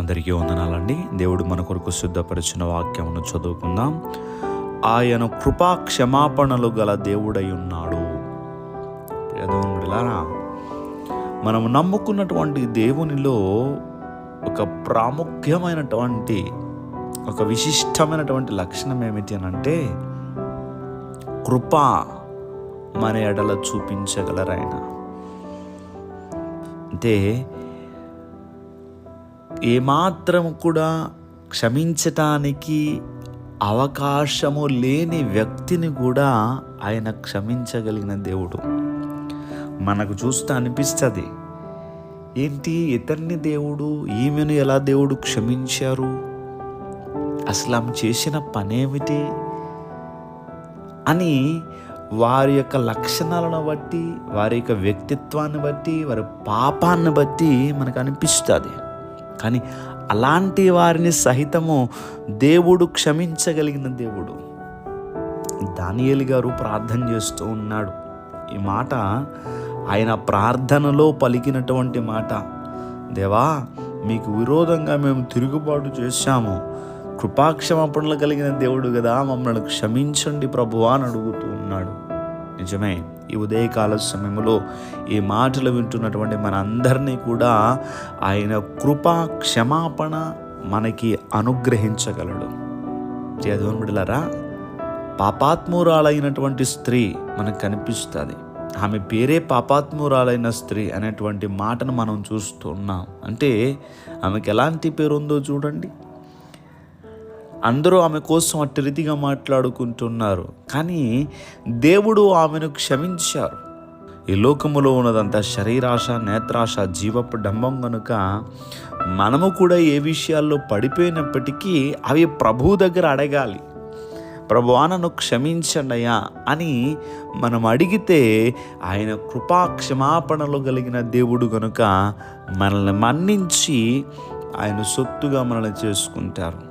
అందరికీ వందనాలండి. దేవుడు మన కొరకు సిద్ధపరిచిన వాక్యమును చదువుకుందాం. ఆయన కృపా క్షమాపణలు గల దేవుడై ఉన్నాడు. ప్రియదేవులారా, మనము నమ్ముకున్నటువంటి దేవునిలో ఒక ప్రాముఖ్యమైనటువంటి ఒక విశిష్టమైనటువంటి లక్షణం ఏమిటి అని అంటే, కృప మన ఎడల చూపించగలరాయన. అంటే ఏమాత్రం కూడా క్షమించటానికి అవకాశము లేని వ్యక్తిని కూడా ఆయన క్షమించగలిగిన దేవుడు. మనకు చూస్తే అనిపిస్తుంది, ఏంటి ఇతన్ని దేవుడు, ఈమెను ఎలా దేవుడు క్షమించారు, అసలు ఆమె చేసిన పనేమిటి అని వారి యొక్క లక్షణాలను బట్టి, వారి యొక్క వ్యక్తిత్వాన్ని బట్టి, వారి పాపాన్ని బట్టి మనకు అనిపిస్తుంది. కానీ అలాంటి వారిని సహితము దేవుడు క్షమించగలిగిన దేవుడు. దానియేలు గారు ప్రార్థన చేస్తూ ఉన్నాడు. ఈ మాట ఆయన ప్రార్థనలో పలికినటువంటి మాట. దేవా, మీకు విరోధంగా మేము తిరుగుబాటు చేశాము, కృపాక్షమాపణలు కలిగిన దేవుడు కదా, మమ్మల్ని క్షమించండి ప్రభువా అని అడుగుతూ ఉన్నాడు. నిజమే, ఈ ఉదయకాల సమయంలో ఈ మాటలు వింటున్నటువంటి మన అందరినీ కూడా ఆయన కృపా క్షమాపణ మనకి అనుగ్రహించగలడు. దేవుని బిడ్డలారా, పాపాత్మురాలైనటువంటి స్త్రీ మనకు కనిపిస్తుంది. ఆమె పేరే పాపాత్మురాలైన స్త్రీ అనేటువంటి మాటను మనం చూస్తున్నాం. అంటే ఆమెకి ఎలాంటి పేరు ఉందో చూడండి. అందరూ ఆమె కోసం అట్టి రీతిగా మాట్లాడుకుంటున్నారు, కానీ దేవుడు ఆమెను క్షమించారు. ఈ లోకములో ఉన్నదంతా శరీరాశ, నేత్రాశ, జీవపు డంబం కనుక మనము కూడా ఏ విషయాల్లో పడిపోయినప్పటికీ అవి ప్రభువు దగ్గర అడగాలి. ప్రభువా, నన్ను క్షమించండి అయ్యా అని మనం అడిగితే ఆయన కృపా క్షమాపణలు కలిగిన దేవుడు కనుక మనల్ని మన్నించి ఆయన సొత్తుగా మనల్ని చేసుకుంటారు.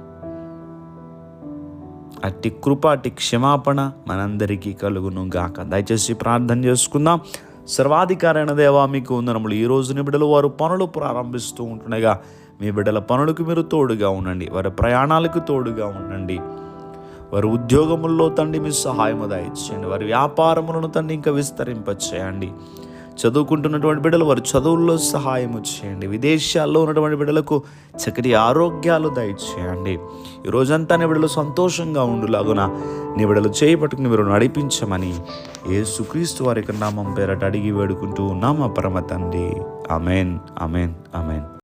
అట్టి కృప, అట్టి క్షమాపణ మనందరికీ కలుగును గాక. దయచేసి ప్రార్థన చేసుకుందాం. సర్వాధికారైన దేవా, మీకు వందనములు. ఈ రోజు నీ బిడ్డలు వారు పనులు ప్రారంభిస్తూ ఉంటుండగా మీ బిడ్డల పనులకు మీరు తోడుగా ఉండండి, వారి ప్రయాణాలకు తోడుగా ఉండండి. వారి ఉద్యోగముల్లో తండ్రి మీ సహాయము దయచేయండి, వారి వ్యాపారములను తండ్రి ఇంకా విస్తరింపచేయండి. చదువుకుంటున్నటువంటి బిడ్డలు వారి చదువుల్లో సహాయము చేయండి. విదేశాల్లో ఉన్నటువంటి బిడ్డలకు చక్కటి ఆరోగ్యాలు దయచేయండి. ఈ రోజంతా నీ బిడ్డలు సంతోషంగా ఉండులాగున నీ బిడ్డలు చేయి పట్టుకుని మీరు నడిపించమని యేసుక్రీస్తు వారి నామం పేరట అడిగి వేడుకుంటూ ఉన్నాం మా పరమ తండ్రి. Amen, amen, amen.